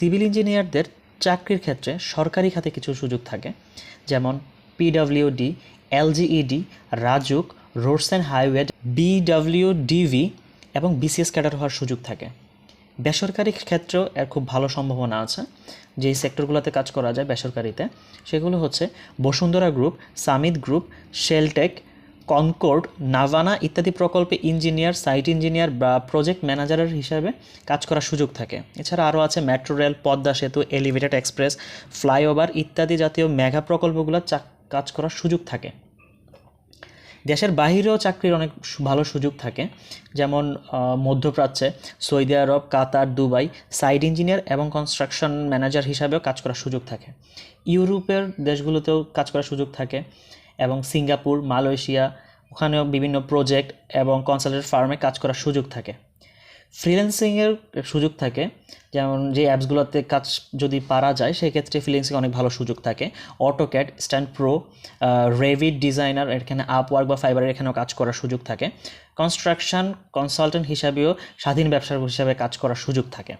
Civil ইঞ্জিনিয়ারদের চাকরির ক্ষেত্রে সরকারি খাতে কিছু সুযোগ থাকে, যেমন PWD, LGED, RAJUK, roads and highway, বিডব্লিউডিভি এবং বিসিএস ক্যাডার হওয়ার সুযোগ থাকে। বেসরকারি ক্ষেত্রেও এর খুব ভালো সম্ভাবনা আছে। যেই সেক্টরগুলোতে কাজ করা যায় বেসরকারিতে সেগুলো হচ্ছে বসুন্ধরা গ্রুপ, সামিত গ্রুপ, শেলটেক, কনকর্ড, নাভানা ইত্যাদি প্রকল্পে ইঞ্জিনিয়ার, সাইট ইঞ্জিনিয়ার বা প্রজেক্ট ম্যানেজারের হিসাবে কাজ করার সুযোগ থাকে। এছাড়া আরও আছে মেট্রো রেল, পদ্মা সেতু, এলিভেটেড এক্সপ্রেস, ফ্লাইওভার ইত্যাদি জাতীয় মেগা প্রকল্পগুলো কাজ করার সুযোগ থাকে। দেশের বাহিরেও চাকরির অনেক ভালো সুযোগ থাকে, যেমন মধ্যপ্রাচ্যে সৌদি আরব, কাতার, দুবাই সাইট ইঞ্জিনিয়ার এবং কনস্ট্রাকশন ম্যানেজার হিসাবেও কাজ করার সুযোগ থাকে। ইউরোপের দেশগুলোতেও কাজ করার সুযোগ থাকে এবং সিঙ্গাপুর, মালয়েশিয়া, ওখানেও বিভিন্ন প্রজেক্ট এবং কনসালটেন্ট ফার্মে কাজ করার সুযোগ থাকে। ফ্রিল্যান্সিংয়ের সুযোগ থাকে, যেমন যে অ্যাপসগুলোতে কাজ যদি পারা যায় সেক্ষেত্রে ফ্রিল্যান্সিং অনেক ভালো সুযোগ থাকে। অটোক্যাড, স্ট্যান্ড প্রো, রেভিট ডিজাইনার, এখানে আপওয়ার্ক বা ফাইবারের এখানেও কাজ করার সুযোগ থাকে। কনস্ট্রাকশন কনসালটেন্ট হিসাবেও স্বাধীন ব্যবসার হিসাবে কাজ করার সুযোগ থাকে।